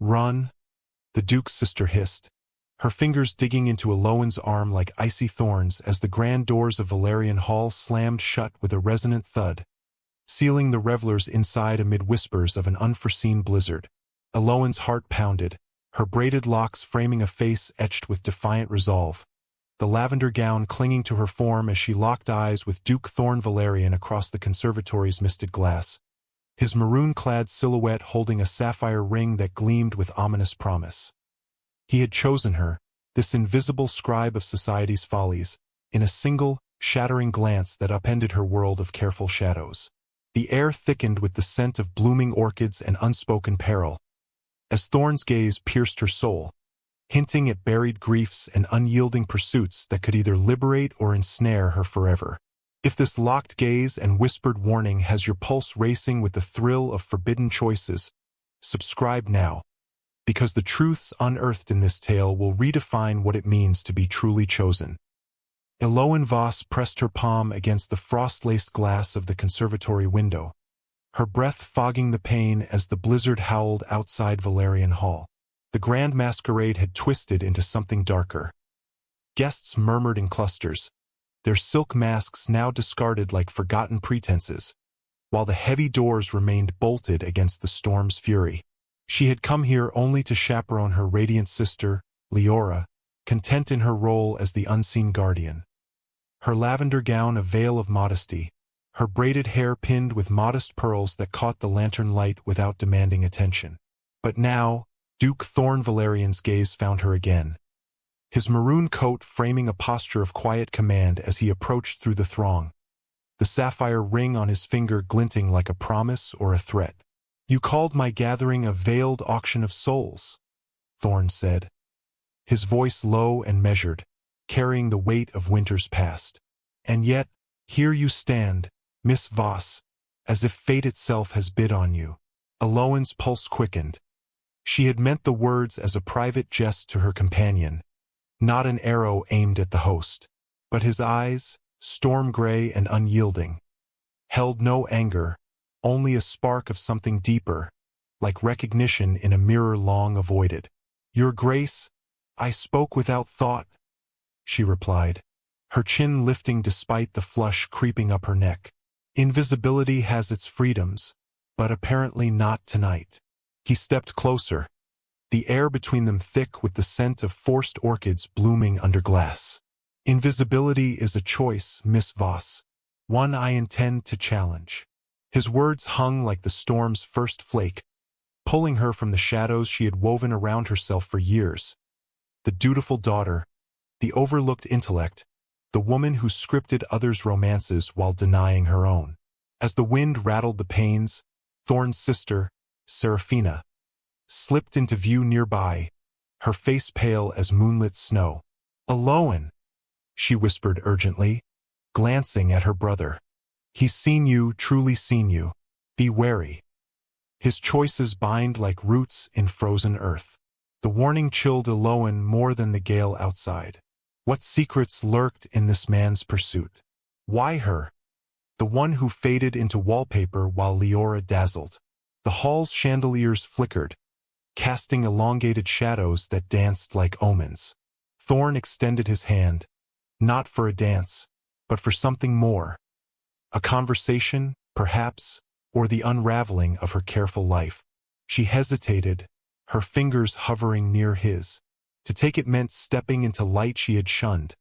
Run, the Duke's sister hissed, her fingers digging into Eloan's arm like icy thorns as the grand doors of Valerian Hall slammed shut with a resonant thud, sealing the revelers inside amid whispers of an unforeseen blizzard. Eloan's heart pounded, her braided locks framing a face etched with defiant resolve, the lavender gown clinging to her form as she locked eyes with Duke Thorn Valerian across the conservatory's misted glass, his maroon-clad silhouette holding a sapphire ring that gleamed with ominous promise. He had chosen her, this invisible scribe of society's follies, in a single, shattering glance that upended her world of careful shadows. The air thickened with the scent of blooming orchids and unspoken peril, as Thorn's gaze pierced her soul, hinting at buried griefs and unyielding pursuits that could either liberate or ensnare her forever. If this locked gaze and whispered warning has your pulse racing with the thrill of forbidden choices, subscribe now, because the truths unearthed in this tale will redefine what it means to be truly chosen. Eloan Voss pressed her palm against the frost-laced glass of the conservatory window, her breath fogging the pain as the blizzard howled outside Valerian Hall. The grand masquerade had twisted into something darker. Guests murmured in clusters, their silk masks now discarded like forgotten pretenses, while the heavy doors remained bolted against the storm's fury. She had come here only to chaperone her radiant sister, Leora, content in her role as the unseen guardian. Her lavender gown a veil of modesty, her braided hair pinned with modest pearls that caught the lantern light without demanding attention. But now, Duke Thorn Valerian's gaze found her again, his maroon coat framing a posture of quiet command as he approached through the throng, the sapphire ring on his finger glinting like a promise or a threat. "You called my gathering a veiled auction of souls," Thorn said, his voice low and measured, carrying the weight of winter's past. "And yet, here you stand, Miss Voss, as if fate itself has bid on you." Eloan's pulse quickened. She had meant the words as a private jest to her companion, not an arrow aimed at the host. But his eyes, storm-gray and unyielding, held no anger, only a spark of something deeper, like recognition in a mirror long avoided. "Your Grace, I spoke without thought," she replied, her chin lifting despite the flush creeping up her neck. "Invisibility has its freedoms, but apparently not tonight." He stepped closer, the air between them thick with the scent of forced orchids blooming under glass. "Invisibility is a choice, Miss Voss, one I intend to challenge." His words hung like the storm's first flake, pulling her from the shadows she had woven around herself for years. The dutiful daughter, the overlooked intellect, the woman who scripted others' romances while denying her own. As the wind rattled the panes, Thorn's sister, Seraphina, slipped into view nearby, her face pale as moonlit snow. "Eloan," she whispered urgently, glancing at her brother. "He's seen you, truly seen you. Be wary. His choices bind like roots in frozen earth." The warning chilled Eloan more than the gale outside. What secrets lurked in this man's pursuit? Why her? The one who faded into wallpaper while Leora dazzled. The hall's chandeliers flickered, casting elongated shadows that danced like omens. Thorn extended his hand, not for a dance, but for something more. A conversation, perhaps, or the unraveling of her careful life. She hesitated, her fingers hovering near his. To take it meant stepping into light she had shunned,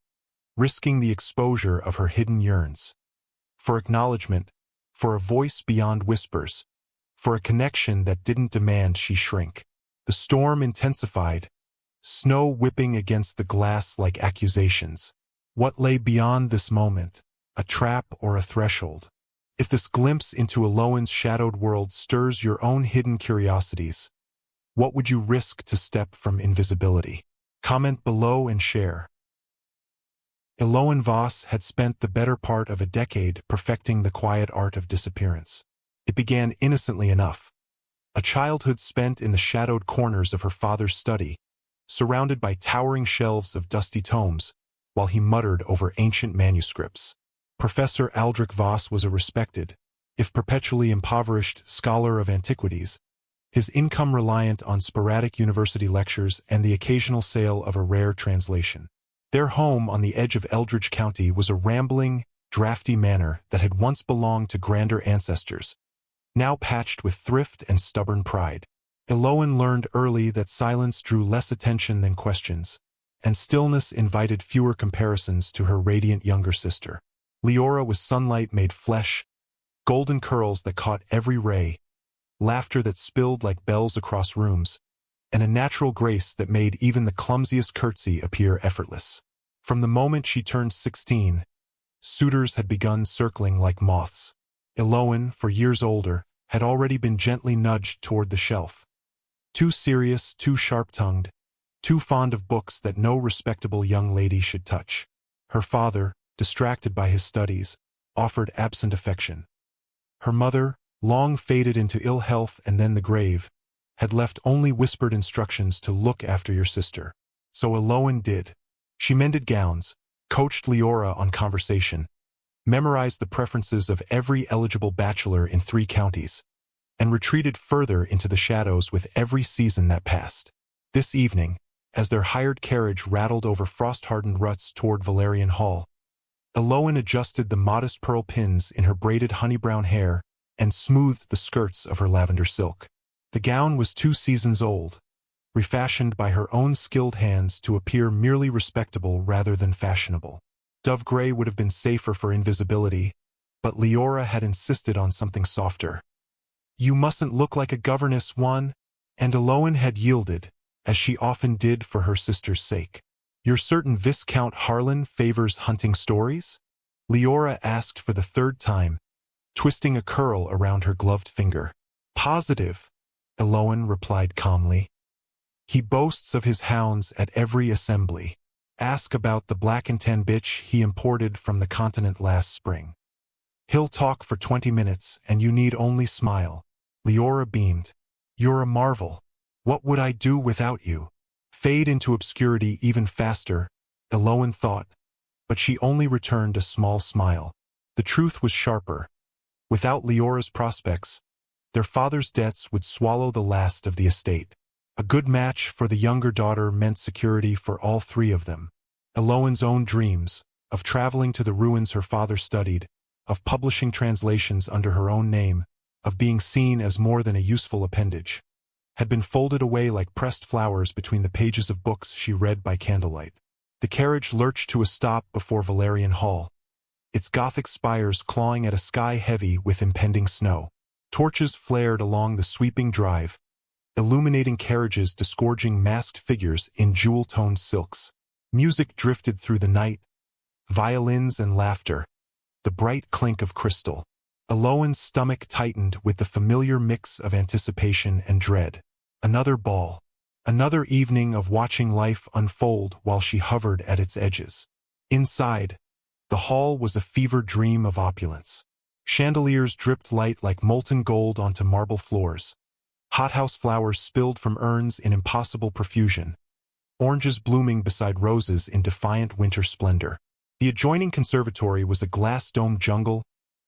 risking the exposure of her hidden yearns. For acknowledgement, for a voice beyond whispers, for a connection that didn't demand she shrink. The storm intensified, snow whipping against the glass like accusations. What lay beyond this moment? A trap or a threshold? If this glimpse into Eloan's shadowed world stirs your own hidden curiosities, what would you risk to step from invisibility? Comment below and share. Eloan Voss had spent the better part of a decade perfecting the quiet art of disappearance. It began innocently enough. A childhood spent in the shadowed corners of her father's study, surrounded by towering shelves of dusty tomes, while he muttered over ancient manuscripts. Professor Aldrich Voss was a respected, if perpetually impoverished, scholar of antiquities, his income reliant on sporadic university lectures and the occasional sale of a rare translation. Their home on the edge of Eldridge County was a rambling, drafty manor that had once belonged to grander ancestors, now patched with thrift and stubborn pride. Eloan learned early that silence drew less attention than questions, and stillness invited fewer comparisons to her radiant younger sister. Leora was sunlight made flesh, golden curls that caught every ray, laughter that spilled like bells across rooms, and a natural grace that made even the clumsiest curtsy appear effortless. From the moment she turned 16, suitors had begun circling like moths. Eloan, for years older, had already been gently nudged toward the shelf. Too serious, too sharp-tongued, too fond of books that no respectable young lady should touch. Her father, distracted by his studies, offered absent affection. Her mother, long faded into ill health and then the grave, had left only whispered instructions to look after your sister. So Eloan did. She mended gowns, coached Leora on conversation, memorized the preferences of every eligible bachelor in 3 counties, and retreated further into the shadows with every season that passed. This evening, as their hired carriage rattled over frost-hardened ruts toward Valerian Hall, Eloan adjusted the modest pearl pins in her braided honey-brown hair and smoothed the skirts of her lavender silk. The gown was 2 seasons old, refashioned by her own skilled hands to appear merely respectable rather than fashionable. Dove gray would have been safer for invisibility, but Leora had insisted on something softer. "You mustn't look like a governess, Juan," and Eloan had yielded, as she often did for her sister's sake. "You're certain Viscount Harlan favors hunting stories?" Leora asked for the 3rd time, twisting a curl around her gloved finger. "Positive," Eloan replied calmly. "He boasts of his hounds at every assembly. Ask about the black and tan bitch he imported from the continent last spring. He'll talk for 20 minutes, and you need only smile." Leora beamed. "You're a marvel. What would I do without you?" Fade into obscurity even faster, Eloan thought, but she only returned a small smile. The truth was sharper. Without Leora's prospects, their father's debts would swallow the last of the estate. A good match for the younger daughter meant security for all 3 of them. Eloan's own dreams, of traveling to the ruins her father studied, of publishing translations under her own name, of being seen as more than a useful appendage, had been folded away like pressed flowers between the pages of books she read by candlelight. The carriage lurched to a stop before Valerian Hall, its Gothic spires clawing at a sky heavy with impending snow. Torches flared along the sweeping drive, illuminating carriages disgorging masked figures in jewel-toned silks. Music drifted through the night, violins and laughter, the bright clink of crystal. Eloan's stomach tightened with the familiar mix of anticipation and dread. Another ball. Another evening of watching life unfold while she hovered at its edges. Inside, the hall was a fever dream of opulence. Chandeliers dripped light like molten gold onto marble floors. Hothouse flowers spilled from urns in impossible profusion, oranges blooming beside roses in defiant winter splendor. The adjoining conservatory was a glass-domed jungle,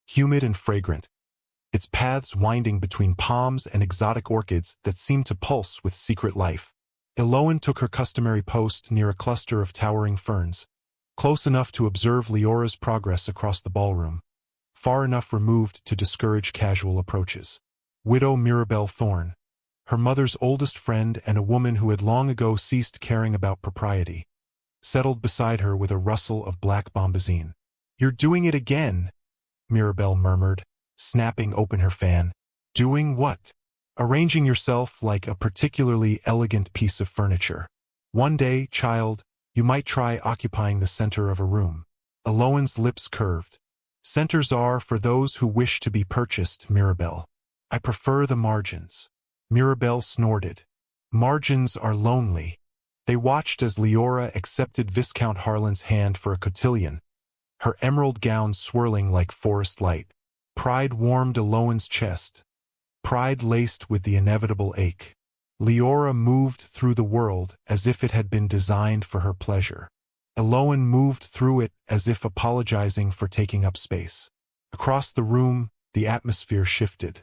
humid and fragrant, its paths winding between palms and exotic orchids that seemed to pulse with secret life. Eloan took her customary post near a cluster of towering ferns, close enough to observe Leora's progress across the ballroom, far enough removed to discourage casual approaches. Widow Mirabelle Thorne, her mother's oldest friend and a woman who had long ago ceased caring about propriety, settled beside her with a rustle of black bombazine. "You're doing it again," Mirabelle murmured, snapping open her fan. "Doing what?" "Arranging yourself like a particularly elegant piece of furniture. One day, child, you might try occupying the center of a room." Eloan's lips curved. "Centers are for those who wish to be purchased, Mirabelle. I prefer the margins." Mirabelle snorted. "Margins are lonely." They watched as Leora accepted Viscount Harlan's hand for a cotillion, her emerald gown swirling like forest light. Pride warmed Eloan's chest, pride laced with the inevitable ache. Leora moved through the world as if it had been designed for her pleasure. Eloan moved through it as if apologizing for taking up space. Across the room, the atmosphere shifted.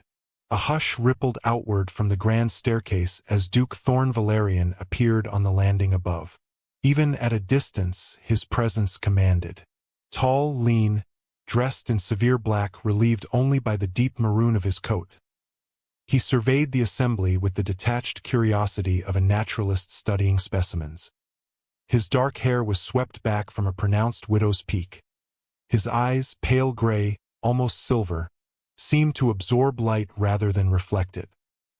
A hush rippled outward from the grand staircase as Duke Thorn Valerian appeared on the landing above. Even at a distance, his presence commanded. Tall, lean, dressed in severe black relieved only by the deep maroon of his coat. He surveyed the assembly with the detached curiosity of a naturalist studying specimens. His dark hair was swept back from a pronounced widow's peak. His eyes, pale gray, almost silver, seemed to absorb light rather than reflect it.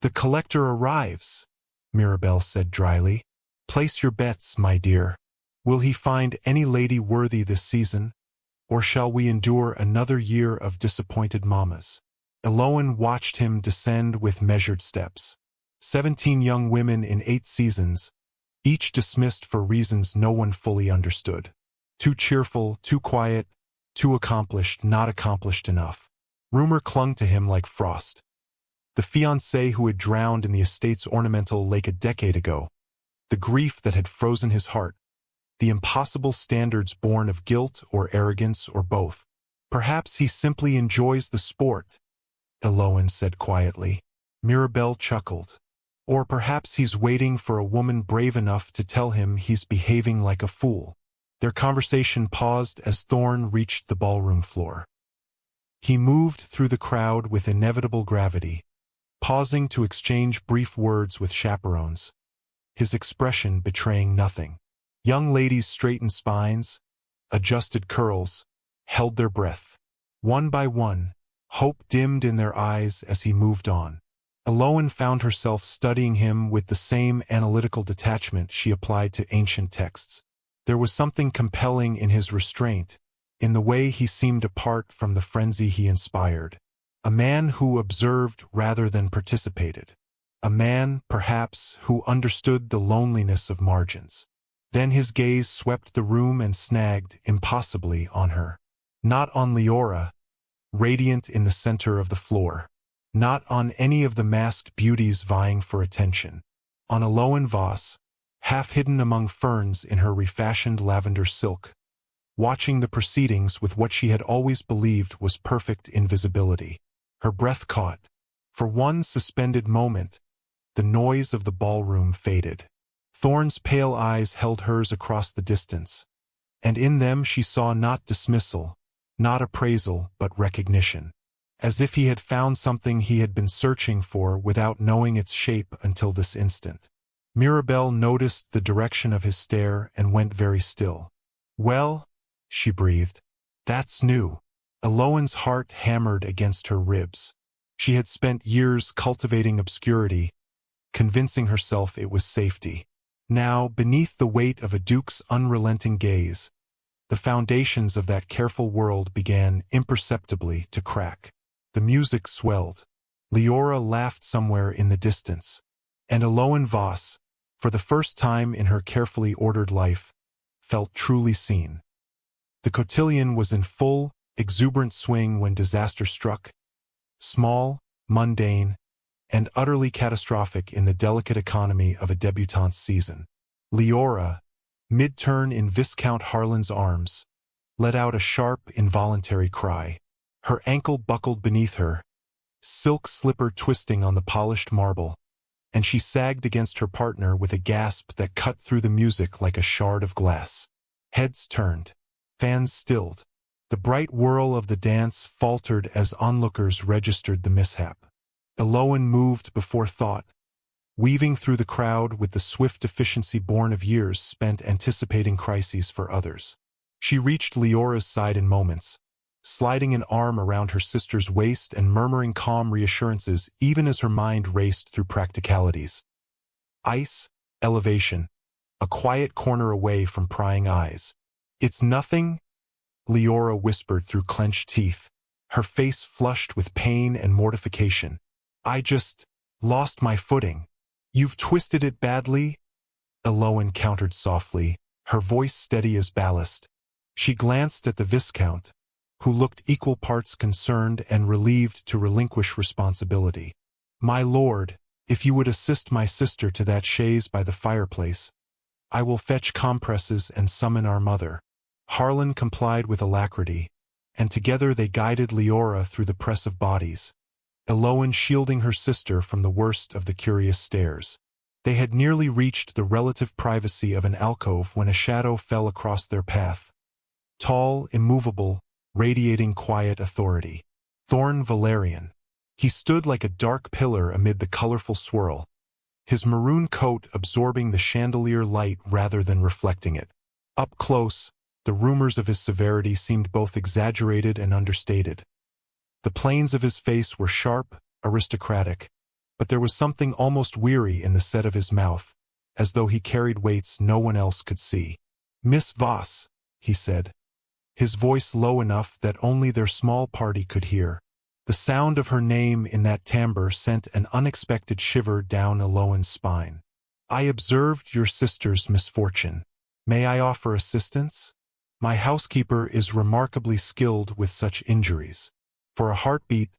"The collector arrives," Mirabelle said dryly. "Place your bets, my dear. Will he find any lady worthy this season, or shall we endure another year of disappointed mammas?" Eloan watched him descend with measured steps. 17 young women in 8 seasons, each dismissed for reasons no one fully understood. Too cheerful, too quiet, too accomplished, not accomplished enough. Rumor clung to him like frost. The fiancé who had drowned in the estate's ornamental lake a decade ago, the grief that had frozen his heart, the impossible standards born of guilt or arrogance or both. "Perhaps he simply enjoys the sport," Eloan said quietly. Mirabelle chuckled. "Or perhaps he's waiting for a woman brave enough to tell him he's behaving like a fool." Their conversation paused as Thorn reached the ballroom floor. He moved through the crowd with inevitable gravity, pausing to exchange brief words with chaperones, his expression betraying nothing. Young ladies straightened spines, adjusted curls, held their breath. One by one, hope dimmed in their eyes as he moved on. Eloan found herself studying him with the same analytical detachment she applied to ancient texts. There was something compelling in his restraint, in the way he seemed apart from the frenzy he inspired. A man who observed rather than participated. A man, perhaps, who understood the loneliness of margins. Then his gaze swept the room and snagged, impossibly, on her. Not on Leora, radiant in the center of the floor. Not on any of the masked beauties vying for attention. On Eloan Voss, half hidden among ferns in her refashioned lavender silk, watching the proceedings with what she had always believed was perfect invisibility. Her breath caught. For one suspended moment, the noise of the ballroom faded. Thorn's pale eyes held hers across the distance, and in them she saw not dismissal, not appraisal, but recognition. As if he had found something he had been searching for without knowing its shape until this instant. Mirabelle noticed the direction of his stare and went very still. "Well," she breathed, "that's new." Eloan's heart hammered against her ribs. She had spent years cultivating obscurity, convincing herself it was safety. Now, beneath the weight of a duke's unrelenting gaze, the foundations of that careful world began imperceptibly to crack. The music swelled. Leora laughed somewhere in the distance. And Eloan Voss, for the first time in her carefully ordered life, felt truly seen. The cotillion was in full, exuberant swing when disaster struck. Small, mundane, and utterly catastrophic in the delicate economy of a debutante's season. Leora, mid-turn in Viscount Harlan's arms, let out a sharp, involuntary cry. Her ankle buckled beneath her, silk slipper twisting on the polished marble, and she sagged against her partner with a gasp that cut through the music like a shard of glass. Heads turned. Fans stilled. The bright whirl of the dance faltered as onlookers registered the mishap. Eloan moved before thought, weaving through the crowd with the swift efficiency born of years spent anticipating crises for others. She reached Leora's side in moments, sliding an arm around her sister's waist and murmuring calm reassurances even as her mind raced through practicalities. Ice, elevation, a quiet corner away from prying eyes. "It's nothing," Leora whispered through clenched teeth, her face flushed with pain and mortification. "I just lost my footing." "You've twisted it badly?" Eloan countered softly, her voice steady as ballast. She glanced at the Viscount, who looked equal parts concerned and relieved to relinquish responsibility. "My lord, if you would assist my sister to that chaise by the fireplace, I will fetch compresses and summon our mother." Harlan complied with alacrity, and together they guided Leora through the press of bodies, Eloan shielding her sister from the worst of the curious stares. They had nearly reached the relative privacy of an alcove when a shadow fell across their path. Tall, immovable, radiating quiet authority. Thorn Valerian. He stood like a dark pillar amid the colorful swirl, his maroon coat absorbing the chandelier light rather than reflecting it. Up close, the rumors of his severity seemed both exaggerated and understated. The planes of his face were sharp, aristocratic, but there was something almost weary in the set of his mouth, as though he carried weights no one else could see. "Miss Voss," he said, his voice low enough that only their small party could hear. The sound of her name in that timbre sent an unexpected shiver down Eloan's spine. "I observed your sister's misfortune. May I offer assistance? My housekeeper is remarkably skilled with such injuries." For a heartbeat,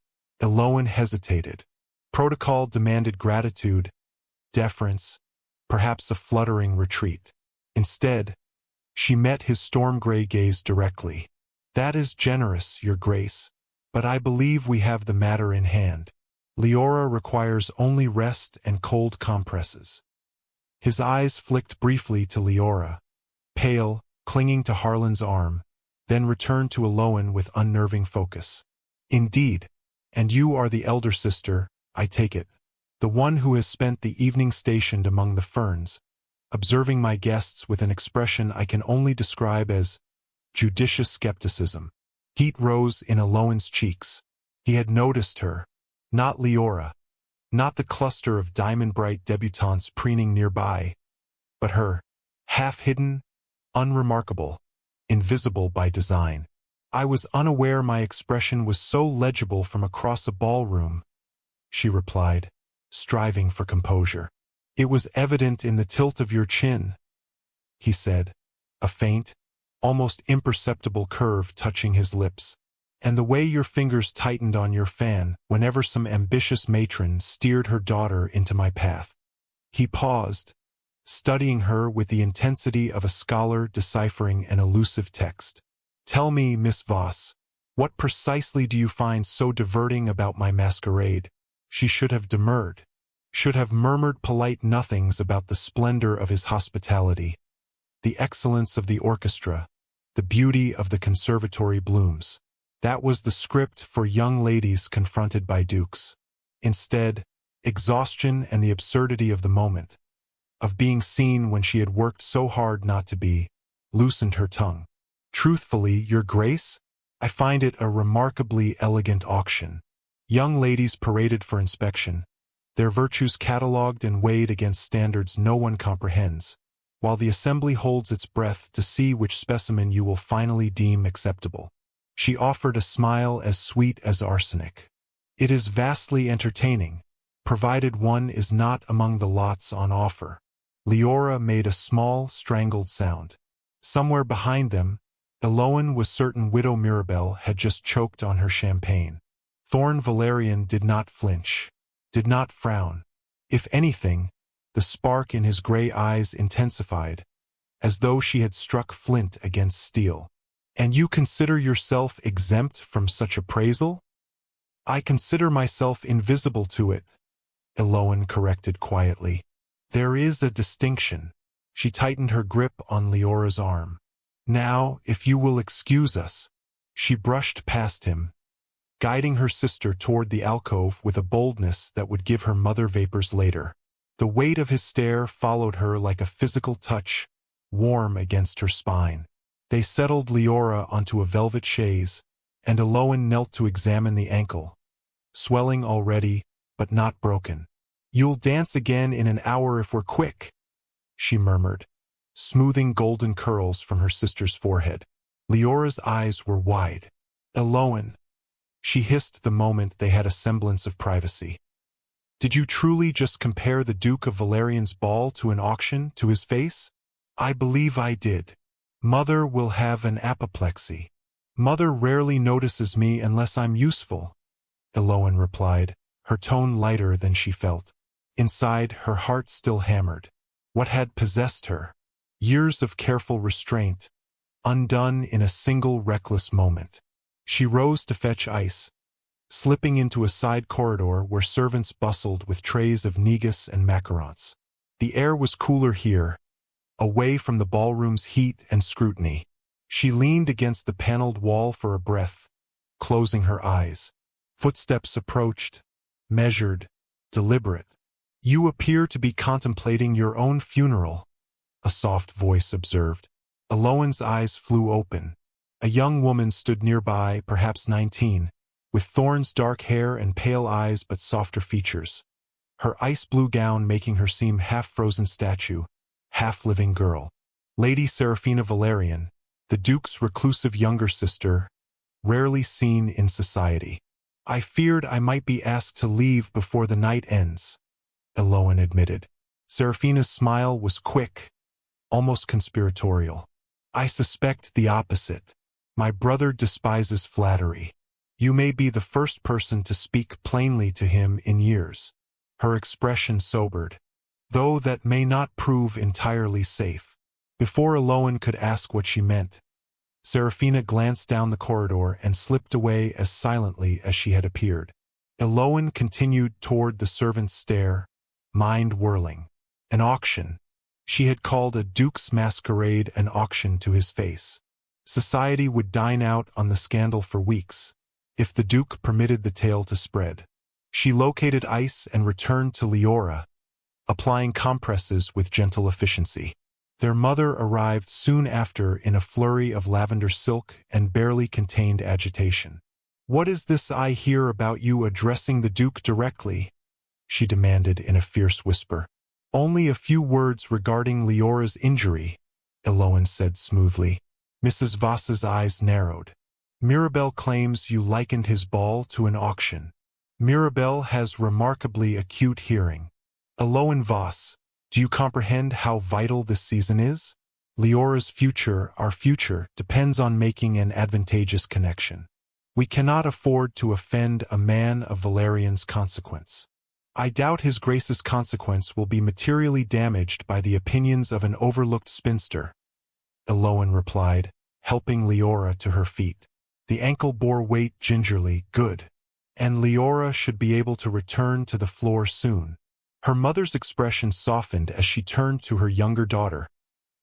Eloan hesitated. Protocol demanded gratitude, deference, perhaps a fluttering retreat. Instead, she met his storm-gray gaze directly. "That is generous, Your Grace, but I believe we have the matter in hand. Leora requires only rest and cold compresses." His eyes flicked briefly to Leora, pale, clinging to Harlan's arm, then returned to Eloan with unnerving focus. "Indeed, and you are the elder sister, I take it, the one who has spent the evening stationed among the ferns, observing my guests with an expression I can only describe as judicious skepticism." Heat rose in Eloan's cheeks. He had noticed her, not Leora, not the cluster of diamond-bright debutantes preening nearby, but her, half-hidden, unremarkable, invisible by design. "I was unaware my expression was so legible from across a ballroom," she replied, striving for composure. "It was evident in the tilt of your chin," he said, a faint, almost imperceptible curve touching his lips, "and the way your fingers tightened on your fan whenever some ambitious matron steered her daughter into my path." He paused, studying her with the intensity of a scholar deciphering an elusive text. "Tell me, Miss Voss, what precisely do you find so diverting about my masquerade?" She should have demurred, should have murmured polite nothings about the splendor of his hospitality, the excellence of the orchestra, the beauty of the conservatory blooms. That was the script for young ladies confronted by dukes. Instead, exhaustion and the absurdity of the moment, of being seen when she had worked so hard not to be, loosened her tongue. "Truthfully, Your Grace, I find it a remarkably elegant auction. Young ladies paraded for inspection, their virtues catalogued and weighed against standards no one comprehends, while the assembly holds its breath to see which specimen you will finally deem acceptable." She offered a smile as sweet as arsenic. "It is vastly entertaining, provided one is not among the lots on offer." Leora made a small, strangled sound. Somewhere behind them, Eloan was certain Widow Mirabelle had just choked on her champagne. Thorn Valerian did not flinch, did not frown. If anything, the spark in his gray eyes intensified, as though she had struck flint against steel. "And you consider yourself exempt from such appraisal?" "I consider myself invisible to it," Eloan corrected quietly. "There is a distinction." She tightened her grip on Leora's arm. "Now, if you will excuse us." She brushed past him, guiding her sister toward the alcove with a boldness that would give her mother vapors later. The weight of his stare followed her like a physical touch, warm against her spine. They settled Leora onto a velvet chaise, and Eloan knelt to examine the ankle, swelling already, but not broken. "You'll dance again in an hour if we're quick," she murmured, smoothing golden curls from her sister's forehead. Leora's eyes were wide. "Eloan," she hissed the moment they had a semblance of privacy, "did you truly just compare the Duke of Valerian's ball to an auction, to his face?" "I believe I did. Mother will have an apoplexy." "Mother rarely notices me unless I'm useful," Eloan replied, her tone lighter than she felt. Inside, her heart still hammered. What had possessed her? Years of careful restraint, undone in a single reckless moment. She rose to fetch ice, slipping into a side corridor where servants bustled with trays of negus and macarons. The air was cooler here, away from the ballroom's heat and scrutiny. She leaned against the paneled wall for a breath, closing her eyes. Footsteps approached, measured, deliberate. "You appear to be contemplating your own funeral," a soft voice observed. Eloan's eyes flew open. A young woman stood nearby, perhaps 19, with Thorn's dark hair and pale eyes but softer features. Her ice-blue gown making her seem half-frozen statue, half-living girl. Lady Seraphina Valerian, the Duke's reclusive younger sister, rarely seen in society. "I feared I might be asked to leave before the night ends," Eloan admitted. Seraphina's smile was quick, almost conspiratorial. "I suspect the opposite. My brother despises flattery. You may be the first person to speak plainly to him in years." Her expression sobered, though that may not prove entirely safe. Before Eloan could ask what she meant, Seraphina glanced down the corridor and slipped away as silently as she had appeared. Eloan continued toward the servants' stair, mind whirling. An auction. She had called a duke's masquerade an auction to his face. Society would dine out on the scandal for weeks, if the duke permitted the tale to spread. She located ice and returned to Leora, applying compresses with gentle efficiency. Their mother arrived soon after in a flurry of lavender silk and barely contained agitation. "What is this I hear about you addressing the Duke directly?" she demanded in a fierce whisper. "Only a few words regarding Leora's injury," Eloan said smoothly. Mrs. Voss's eyes narrowed. "Mirabel claims you likened his ball to an auction. Mirabel has remarkably acute hearing. Eloan Voss, do you comprehend how vital this season is? Leora's future, our future, depends on making an advantageous connection. We cannot afford to offend a man of Valerian's consequence. I doubt His Grace's consequence will be materially damaged by the opinions of an overlooked spinster," Eloan replied, helping Leora to her feet. The ankle bore weight gingerly. "Good. And Leora should be able to return to the floor soon." Her mother's expression softened as she turned to her younger daughter,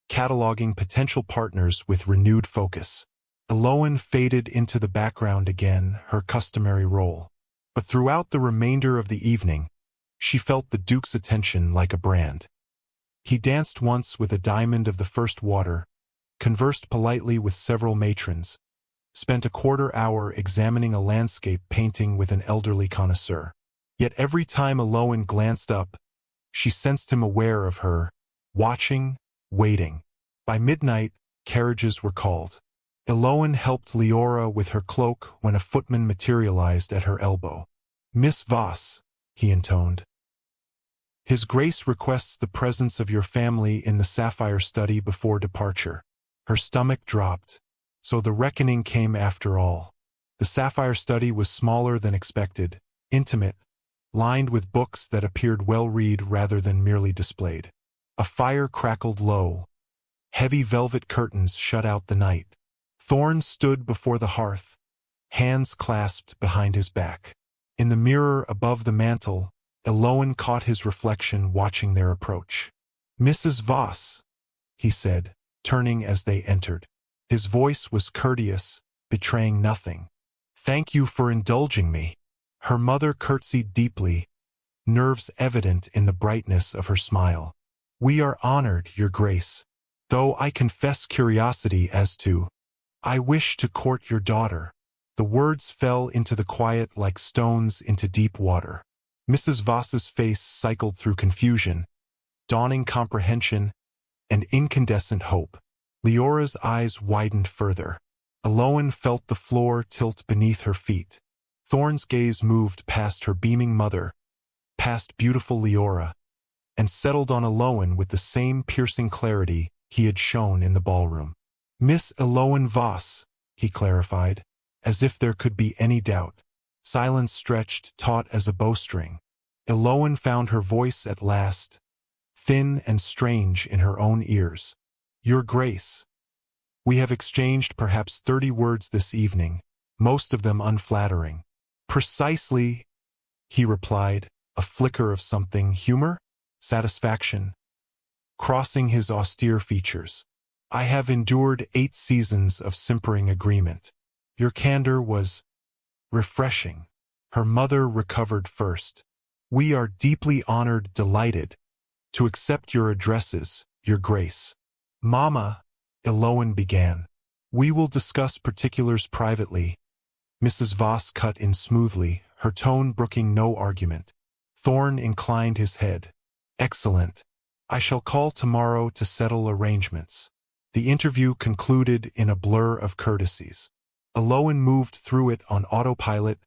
cataloging potential partners with renewed focus. Eloan faded into the background again, her customary role. But throughout the remainder of the evening, she felt the Duke's attention like a brand. He danced once with a diamond of the first water, conversed politely with several matrons, spent a quarter-hour examining a landscape painting with an elderly connoisseur. Yet every time Eloan glanced up, she sensed him aware of her, watching, waiting. By midnight, carriages were called. Eloan helped Leora with her cloak when a footman materialized at her elbow. "Miss Voss," he intoned. "His Grace requests the presence of your family in the sapphire study before departure." Her stomach dropped. So the reckoning came after all. The sapphire study was smaller than expected, intimate, lined with books that appeared well-read rather than merely displayed. A fire crackled low. Heavy velvet curtains shut out the night. Thorn stood before the hearth, hands clasped behind his back. In the mirror above the mantel, Eloan caught his reflection watching their approach. "Mrs. Voss," he said, turning as they entered. His voice was courteous, betraying nothing. "Thank you for indulging me." Her mother curtsied deeply, nerves evident in the brightness of her smile. "We are honored, Your Grace, though I confess curiosity as to, I wish to court your daughter." The words fell into the quiet like stones into deep water. Mrs. Voss's face cycled through confusion, dawning comprehension, and incandescent hope. Leora's eyes widened further. Eloan felt the floor tilt beneath her feet. Thorn's gaze moved past her beaming mother, past beautiful Leora, and settled on Eloan with the same piercing clarity he had shown in the ballroom. "Miss Eloan Voss," he clarified, as if there could be any doubt. Silence stretched, taut as a bowstring. Eloan found her voice at last, thin and strange in her own ears. "Your Grace, we have exchanged perhaps 30 words this evening, most of them unflattering. Precisely, he replied, a flicker of something, humor, satisfaction, crossing his austere features. I have endured 8 seasons of simpering agreement. Your candor was refreshing. Her mother recovered first. We are deeply honored, delighted, to accept your addresses, Your Grace. Mama, Eloan began. We will discuss particulars privately. Mrs. Voss cut in smoothly, her tone brooking no argument. Thorne inclined his head. Excellent. I shall call tomorrow to settle arrangements. The interview concluded in a blur of courtesies. Eloan moved through it on autopilot,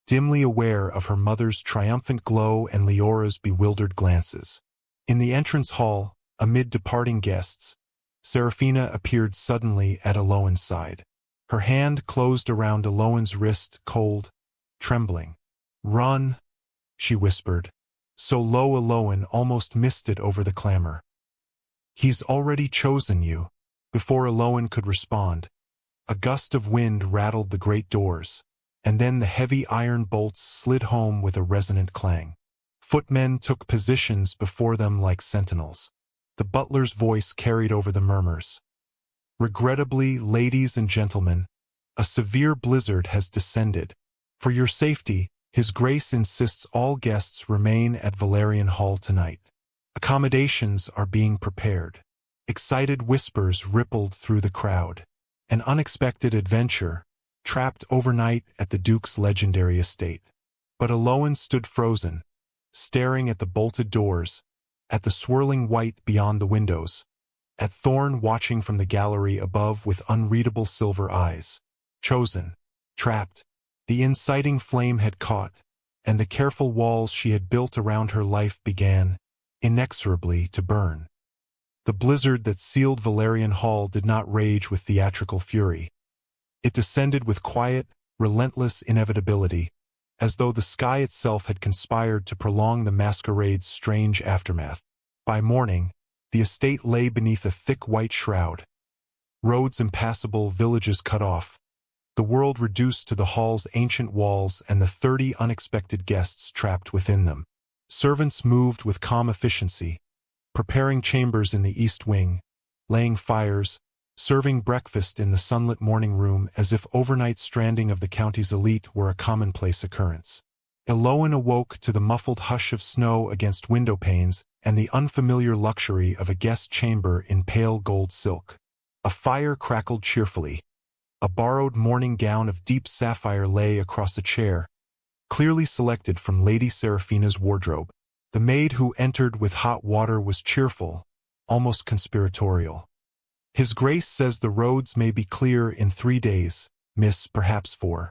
dimly aware of her mother's triumphant glow and Leora's bewildered glances. In the entrance hall, amid departing guests, Serafina appeared suddenly at Eloan's side. Her hand closed around Eloan's wrist, cold, trembling. Run, she whispered, so low Eloan almost missed it over the clamor. He's already chosen you. Before Eloan could respond, a gust of wind rattled the great doors, and then the heavy iron bolts slid home with a resonant clang. Footmen took positions before them like sentinels. The butler's voice carried over the murmurs. Regrettably, ladies and gentlemen, a severe blizzard has descended. For your safety, His Grace insists all guests remain at Valerian Hall tonight. Accommodations are being prepared. Excited whispers rippled through the crowd. An unexpected adventure, trapped overnight at the Duke's legendary estate. But Eloan stood frozen, staring at the bolted doors, at the swirling white beyond the windows, at Thorne watching from the gallery above with unreadable silver eyes. Chosen, trapped. The inciting flame had caught, and the careful walls she had built around her life began, inexorably, to burn. The blizzard that sealed Valerian Hall did not rage with theatrical fury. It descended with quiet, relentless inevitability, as though the sky itself had conspired to prolong the masquerade's strange aftermath. By morning, the estate lay beneath a thick white shroud. Roads impassable, villages cut off, the world reduced to the hall's ancient walls and the 30 unexpected guests trapped within them. Servants moved with calm efficiency, preparing chambers in the east wing, laying fires, serving breakfast in the sunlit morning room as if overnight stranding of the county's elite were a commonplace occurrence. Eloan awoke to the muffled hush of snow against window panes and the unfamiliar luxury of a guest chamber in pale gold silk. A fire crackled cheerfully. A borrowed morning gown of deep sapphire lay across a chair, clearly selected from Lady Serafina's wardrobe. The maid who entered with hot water was cheerful, almost conspiratorial. His Grace says the roads may be clear in 3 days, miss, perhaps 4.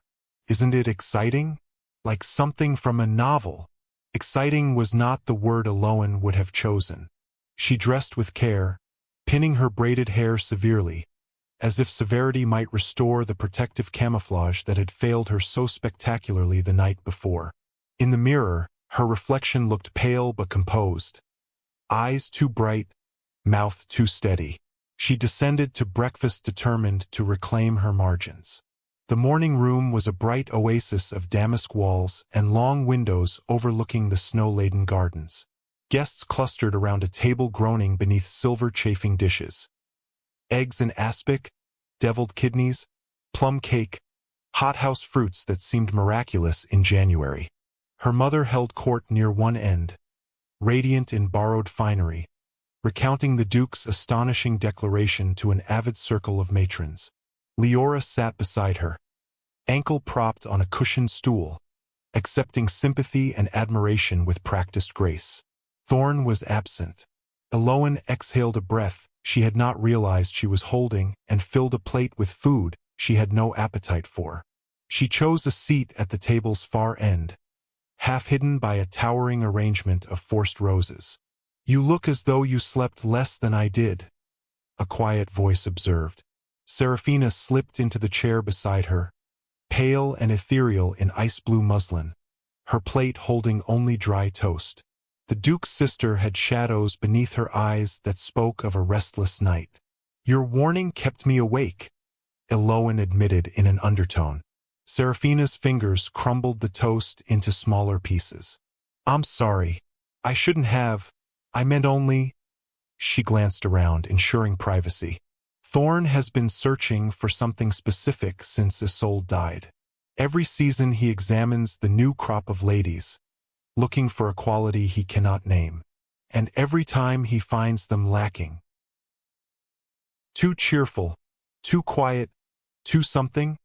Isn't it exciting? Like something from a novel. Exciting was not the word Eloan would have chosen. She dressed with care, pinning her braided hair severely, as if severity might restore the protective camouflage that had failed her so spectacularly the night before. In the mirror, her reflection looked pale but composed. Eyes too bright, mouth too steady. She descended to breakfast determined to reclaim her margins. The morning room was a bright oasis of damask walls and long windows overlooking the snow-laden gardens. Guests clustered around a table groaning beneath silver chafing dishes. Eggs in aspic, deviled kidneys, plum cake, hothouse fruits that seemed miraculous in January. Her mother held court near one end, radiant in borrowed finery, recounting the Duke's astonishing declaration to an avid circle of matrons. Leora sat beside her, ankle-propped on a cushioned stool, accepting sympathy and admiration with practiced grace. Thorne was absent. Eloan exhaled a breath she had not realized she was holding and filled a plate with food she had no appetite for. She chose a seat at the table's far end, half hidden by a towering arrangement of forced roses. You look as though you slept less than I did, a quiet voice observed. Serafina slipped into the chair beside her, pale and ethereal in ice-blue muslin, her plate holding only dry toast. The Duke's sister had shadows beneath her eyes that spoke of a restless night. Your warning kept me awake, Eloan admitted in an undertone. Serafina's fingers crumbled the toast into smaller pieces. I'm sorry. I shouldn't have. I meant only... She glanced around, ensuring privacy. Thorn has been searching for something specific since Isolde died. Every season he examines the new crop of ladies, looking for a quality he cannot name. And every time he finds them lacking. Too cheerful, too quiet, too something?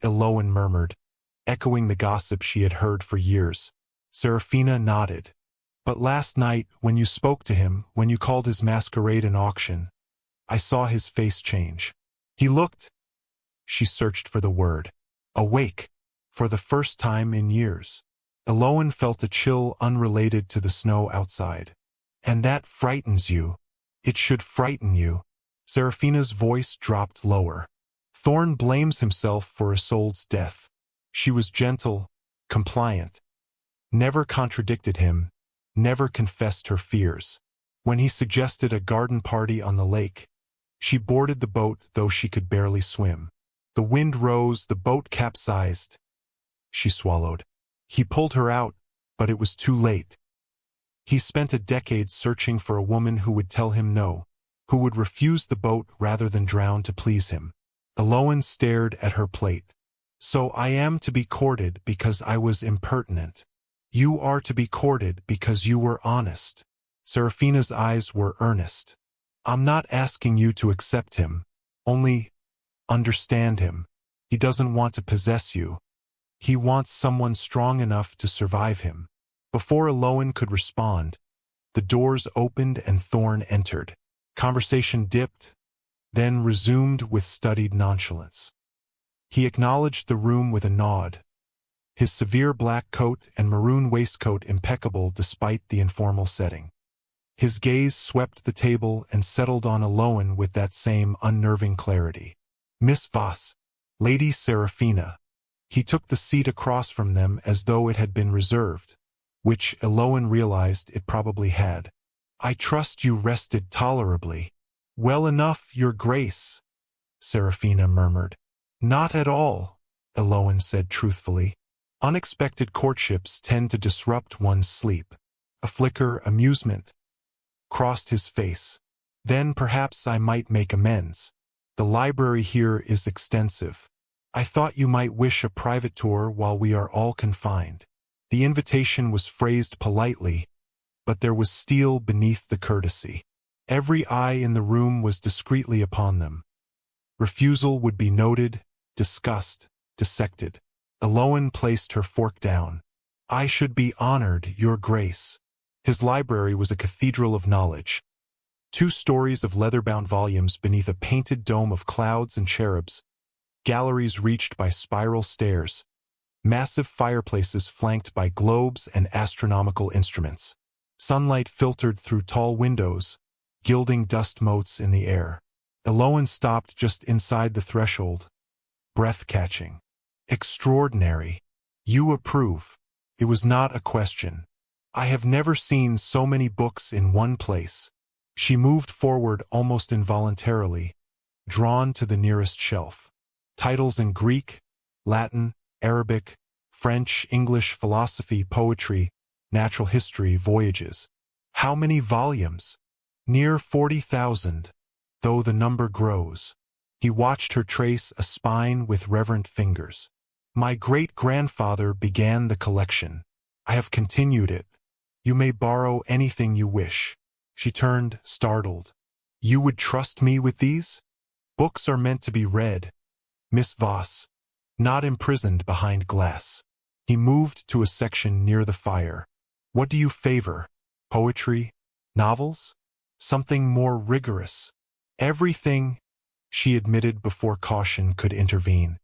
Eloan murmured, echoing the gossip she had heard for years. Serafina nodded. But last night, when you spoke to him, when you called his masquerade an auction, I saw his face change. He looked... She searched for the word. Awake, for the first time in years. Eloan felt a chill unrelated to the snow outside. And that frightens you. It should frighten you. Serafina's voice dropped lower. Thorn blames himself for Isolde's death. She was gentle, compliant, never contradicted him, never confessed her fears. When he suggested a garden party on the lake, she boarded the boat though she could barely swim. The wind rose, the boat capsized. She swallowed. He pulled her out, but it was too late. He spent a decade searching for a woman who would tell him no, who would refuse the boat rather than drown to please him. Eloan stared at her plate. So I am to be courted because I was impertinent. You are to be courted because you were honest. Serafina's eyes were earnest. I'm not asking you to accept him. Only understand him. He doesn't want to possess you. He wants someone strong enough to survive him. Before Eloan could respond, the doors opened and Thorn entered. Conversation dipped, then resumed with studied nonchalance. He acknowledged the room with a nod, his severe black coat and maroon waistcoat impeccable despite the informal setting. His gaze swept the table and settled on Eloan with that same unnerving clarity. Miss Voss, Lady Serafina. He took the seat across from them as though it had been reserved, which Eloan realized it probably had. I trust you rested tolerably. Well enough, Your Grace, Serafina murmured. Not at all, Eloan said truthfully. Unexpected courtships tend to disrupt one's sleep. A flicker, amusement, crossed his face. Then perhaps I might make amends. The library here is extensive. I thought you might wish a private tour while we are all confined. The invitation was phrased politely, but there was steel beneath the courtesy. Every eye in the room was discreetly upon them. Refusal would be noted, discussed, dissected. Eloan placed her fork down. I should be honored, Your Grace. His library was a cathedral of knowledge. 2 stories of leather-bound volumes beneath a painted dome of clouds and cherubs, galleries reached by spiral stairs, massive fireplaces flanked by globes and astronomical instruments. Sunlight filtered through tall windows, gilding dust motes in the air. Eloan stopped just inside the threshold, breath-catching. Extraordinary. You approve. It was not a question. I have never seen so many books in one place. She moved forward almost involuntarily, drawn to the nearest shelf. Titles in Greek, Latin, Arabic, French, English, philosophy, poetry, natural history, voyages. How many volumes? Near 40,000, though the number grows. He watched her trace a spine with reverent fingers. My great-grandfather began the collection. I have continued it. You may borrow anything you wish. She turned, startled. You would trust me with these? Books are meant to be read, Miss Voss, not imprisoned behind glass. He moved to a section near the fire. What do you favor? Poetry? Novels? Something more rigorous? Everything, she admitted before caution could intervene.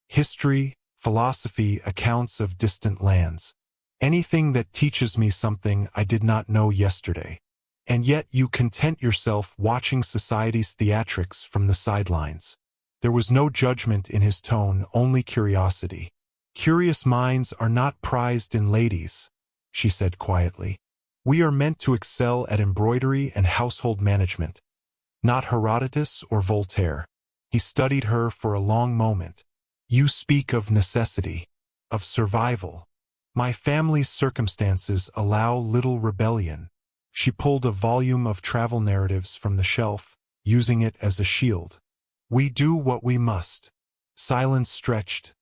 History, philosophy, accounts of distant lands. Anything that teaches me something I did not know yesterday. And yet you content yourself watching society's theatrics from the sidelines. There was no judgment in his tone, only curiosity. Curious minds are not prized in ladies, she said quietly. We are meant to excel at embroidery and household management, not Herodotus or Voltaire. He studied her for a long moment. You speak of necessity, of survival. My family's circumstances allow little rebellion. She pulled a volume of travel narratives from the shelf, using it as a shield. We do what we must. Silence stretched,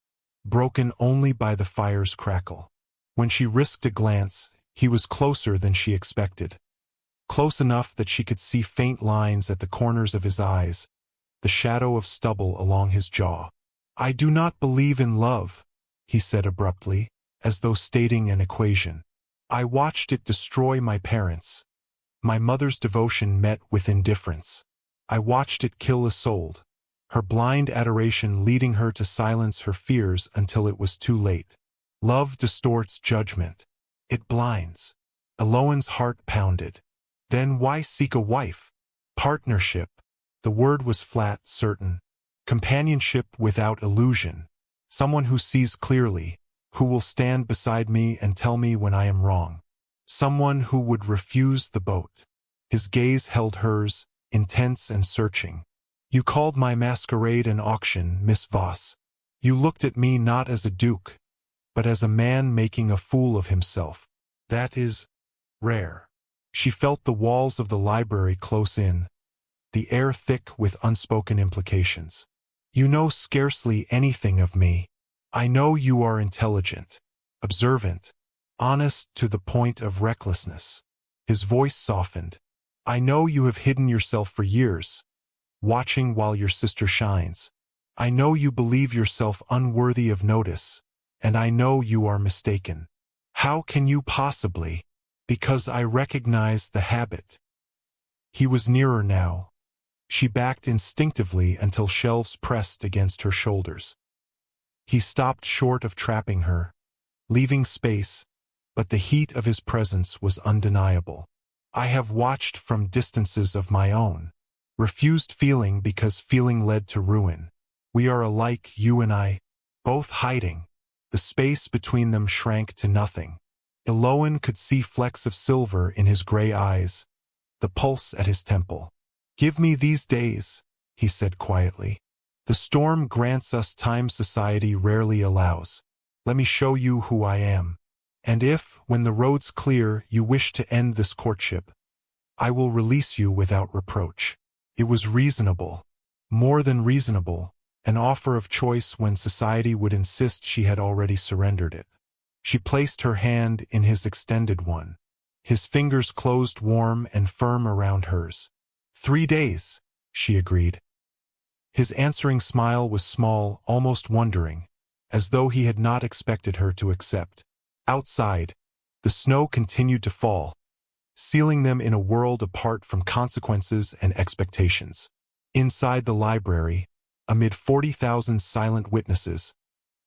broken only by the fire's crackle. When she risked a glance, he was closer than she expected. Close enough that she could see faint lines at the corners of his eyes, the shadow of stubble along his jaw. I do not believe in love, he said abruptly, as though stating an equation. I watched it destroy my parents. My mother's devotion met with indifference. I watched it kill Isolde, her blind adoration leading her to silence her fears until it was too late. Love distorts judgment. It blinds. Eloan's heart pounded. Then why seek a wife? Partnership. The word was flat, certain. Companionship without illusion. Someone who sees clearly, who will stand beside me and tell me when I am wrong. Someone who would refuse the boat. His gaze held hers, intense and searching. You called my masquerade an auction, Miss Voss. You looked at me not as a duke, but as a man making a fool of himself. That is rare. She felt the walls of the library close in, the air thick with unspoken implications. You know scarcely anything of me. I know you are intelligent, observant, honest to the point of recklessness. His voice softened. I know you have hidden yourself for years, watching while your sister shines. I know you believe yourself unworthy of notice, and I know you are mistaken. How can you possibly? Because I recognize the habit. He was nearer now. She backed instinctively until shelves pressed against her shoulders. He stopped short of trapping her, leaving space, but the heat of his presence was undeniable. I have watched from distances of my own, refused feeling because feeling led to ruin. We are alike, you and I, both hiding. The space between them shrank to nothing. Eloan could see flecks of silver in his gray eyes, the pulse at his temple. Give me these days, he said quietly. The storm grants us time society rarely allows. Let me show you who I am. And if, when the road's clear, you wish to end this courtship, I will release you without reproach. It was reasonable, more than reasonable, an offer of choice when society would insist she had already surrendered it. She placed her hand in his extended one. His fingers closed warm and firm around hers. 3 days, she agreed. His answering smile was small, almost wondering, as though he had not expected her to accept. Outside, the snow continued to fall, sealing them in a world apart from consequences and expectations. Inside the library, amid 40,000 silent witnesses,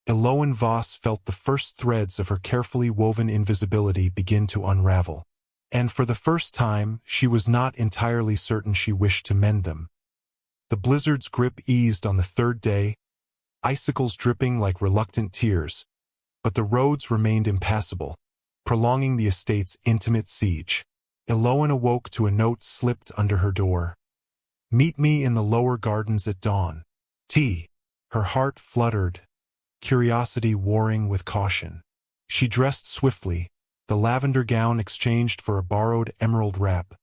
Eloan Voss felt the first threads of her carefully woven invisibility begin to unravel. And for the first time, she was not entirely certain she wished to mend them. The blizzard's grip eased on the 3rd day, icicles dripping like reluctant tears, but the roads remained impassable, prolonging the estate's intimate siege. Eloan awoke to a note slipped under her door. Meet me in the lower gardens at dawn. Tea. Her heart fluttered, curiosity warring with caution. She dressed swiftly, the lavender gown exchanged for a borrowed emerald wrap,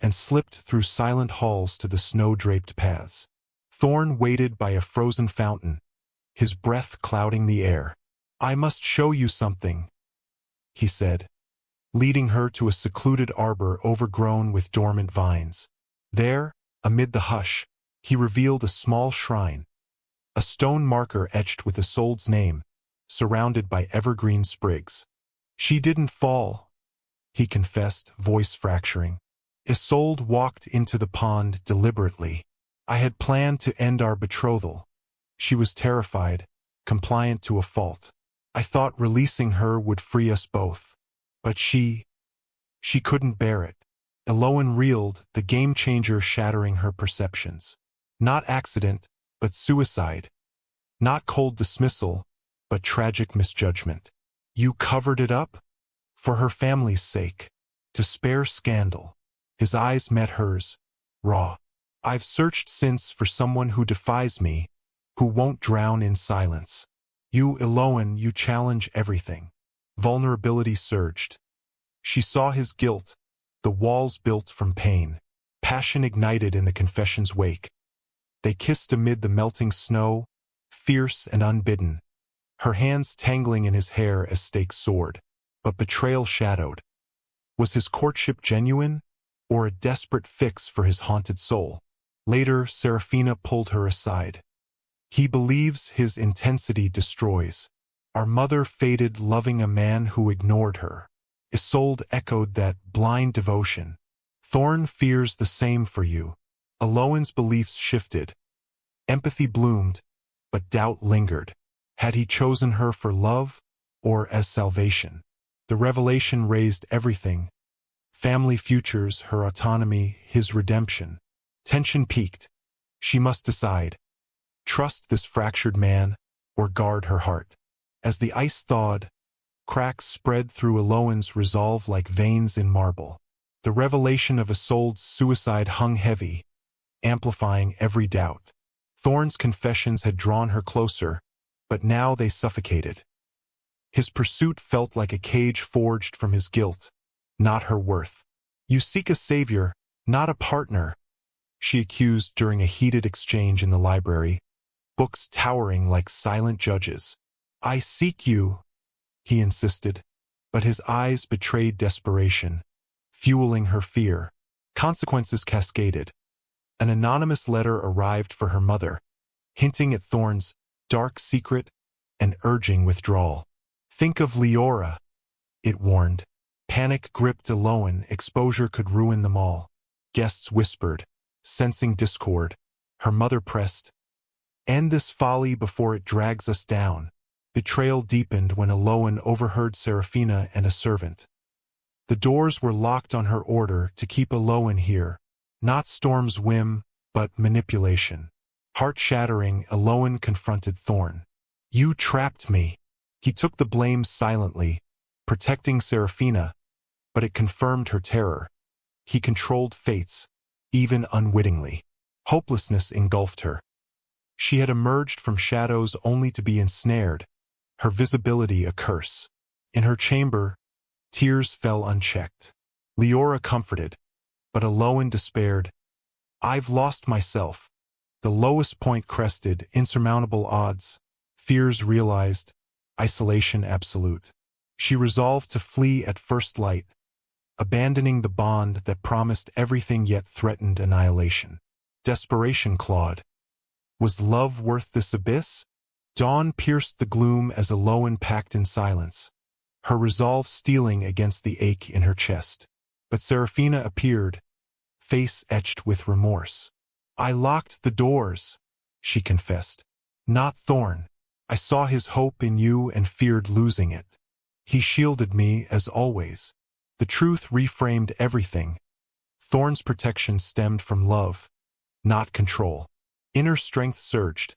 and slipped through silent halls to the snow-draped paths. Thorn waited by a frozen fountain, his breath clouding the air. I must show you something, he said, leading her to a secluded arbor overgrown with dormant vines. There, amid the hush, he revealed a small shrine, a stone marker etched with Isolde's name, surrounded by evergreen sprigs. She didn't fall, he confessed, voice fracturing. Isolde walked into the pond deliberately. I had planned to end our betrothal. She was terrified, compliant to a fault. I thought releasing her would free us both. But she couldn't bear it. Eloan reeled, the game-changer shattering her perceptions. Not accident, but suicide. Not cold dismissal, but tragic misjudgment. You covered it up? For her family's sake. To spare scandal. His eyes met hers, raw. I've searched since for someone who defies me, who won't drown in silence. You, Eloan, you challenge everything. Vulnerability surged. She saw his guilt, the walls built from pain. Passion ignited in the confession's wake. They kissed amid the melting snow, fierce and unbidden, her hands tangling in his hair as stakes soared. But betrayal shadowed. Was his courtship genuine, or a desperate fix for his haunted soul? Later, Serafina pulled her aside. He believes his intensity destroys. Our mother faded loving a man who ignored her. Isolde echoed that blind devotion. Thorn fears the same for you. Eloan's beliefs shifted. Empathy bloomed, but doubt lingered. Had he chosen her for love, or as salvation? The revelation raised everything. Family futures, her autonomy, his redemption. Tension peaked. She must decide. Trust this fractured man, or guard her heart. As the ice thawed, cracks spread through Eloan's resolve like veins in marble. The revelation of Isolde's suicide hung heavy, amplifying every doubt. Thorn's confessions had drawn her closer, but now they suffocated. His pursuit felt like a cage forged from his guilt, not her worth. You seek a savior, not a partner, she accused during a heated exchange in the library, books towering like silent judges. I seek you, he insisted, but his eyes betrayed desperation, fueling her fear. Consequences cascaded. An anonymous letter arrived for her mother, hinting at Thorn's dark secret and urging withdrawal. Think of Leora, it warned. Panic gripped Eloan, exposure could ruin them all. Guests whispered, sensing discord. Her mother pressed, end this folly before it drags us down. Betrayal deepened when Eloan overheard Serafina and a servant. The doors were locked on her order to keep Eloan here. Not Storm's whim, but manipulation. Heart-shattering, Eloan confronted Thorn. You trapped me. He took the blame silently, protecting Serafina, but it confirmed her terror. He controlled fates, even unwittingly. Hopelessness engulfed her. She had emerged from shadows only to be ensnared, her visibility a curse. In her chamber, tears fell unchecked. Leora comforted, but Eloan despaired. I've lost myself. The lowest point crested, insurmountable odds, fears realized, isolation absolute. She resolved to flee at first light, abandoning the bond that promised everything yet threatened annihilation. Desperation clawed. Was love worth this abyss? Dawn pierced the gloom as Eloan packed in silence, her resolve steeling against the ache in her chest. But Serafina appeared, face etched with remorse. I locked the doors, she confessed. Not Thorn. I saw his hope in you and feared losing it. He shielded me as always. The truth reframed everything. Thorn's protection stemmed from love, not control. Inner strength surged.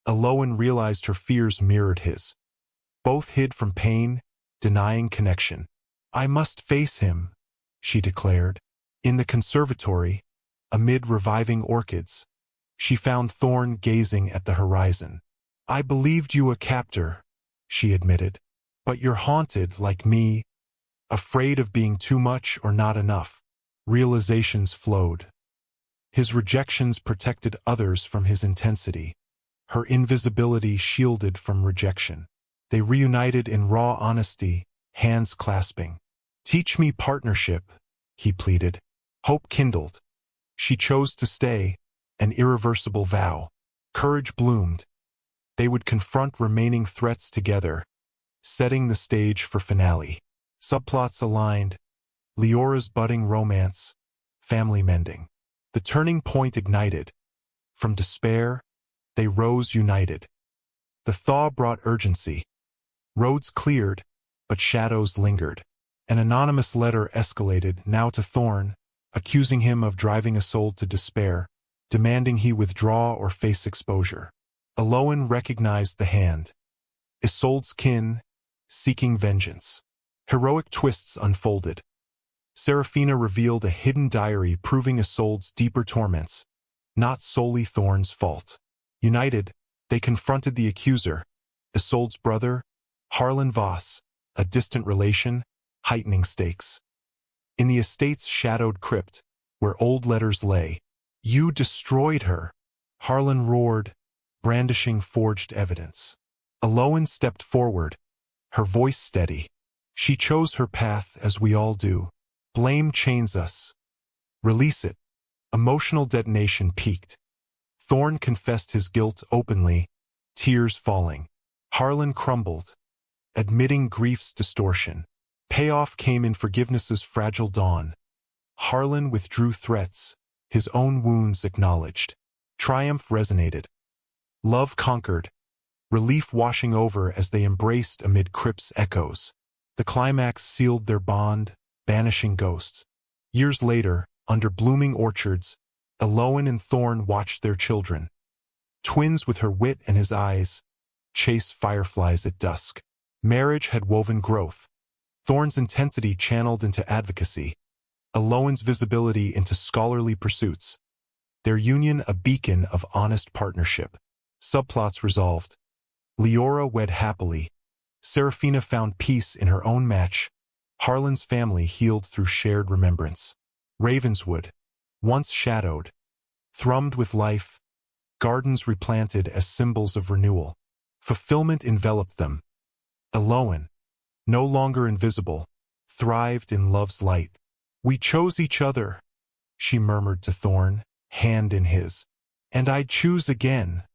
Eloan realized her fears mirrored his. Both hid from pain, denying connection. I must face him, she declared. In the conservatory, amid reviving orchids, she found Thorn gazing at the horizon. I believed you a captor, she admitted, but you're haunted like me, afraid of being too much or not enough. Realizations flowed. His rejections protected others from his intensity. Her invisibility shielded from rejection. They reunited in raw honesty, hands clasping. Teach me partnership, he pleaded. Hope kindled. She chose to stay, an irreversible vow. Courage bloomed. They would confront remaining threats together, setting the stage for finale. Subplots aligned, Leora's budding romance, family mending. The turning point ignited. From despair, they rose united. The thaw brought urgency. Roads cleared, but shadows lingered. An anonymous letter escalated, now to Thorn, accusing him of driving Isolde to despair, demanding he withdraw or face exposure. Eloan recognized the hand. Isolde's kin, seeking vengeance. Heroic twists unfolded. Serafina revealed a hidden diary proving Isolde's deeper torments, not solely Thorn's fault. United, They confronted the accuser, Isolde's brother, Harlan Voss, a distant relation, heightening stakes. In the estate's shadowed crypt, where old letters lay, "You destroyed her," Harlan roared, brandishing forged evidence. Aloan stepped forward, her voice steady. "She chose her path as we all do. Blame chains us. Release it." Emotional detonation peaked. Thorne confessed his guilt openly, tears falling. Harlan crumbled, admitting grief's distortion. Payoff came in forgiveness's fragile dawn. Harlan withdrew threats, his own wounds acknowledged. Triumph resonated. Love conquered, relief washing over as they embraced amid crypt's echoes. The climax sealed their bond, banishing ghosts. Years later, under blooming orchards, Aloan and Thorne watched their children. Twins with her wit and his eyes, chase fireflies at dusk. Marriage had woven growth. Thorne's intensity channeled into advocacy, Aloan's visibility into scholarly pursuits. Their union a beacon of honest partnership. Subplots resolved. Leora wed happily. Serafina found peace in her own match. Harlan's family healed through shared remembrance. Ravenswood, once shadowed, thrummed with life, gardens replanted as symbols of renewal. Fulfillment enveloped them. Aloan, no longer invisible, thrived in love's light. "We chose each other," she murmured to Thorne, hand in his. "And I'd choose again,"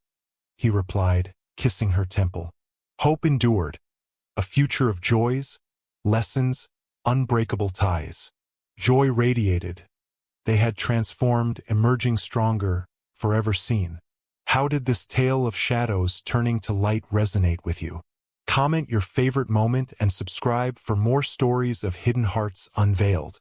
he replied, kissing her temple. Hope endured, a future of joys, lessons, unbreakable ties. Joy radiated. They had transformed, emerging stronger, forever seen. How did this tale of shadows turning to light resonate with you? Comment your favorite moment and subscribe for more stories of hidden hearts unveiled.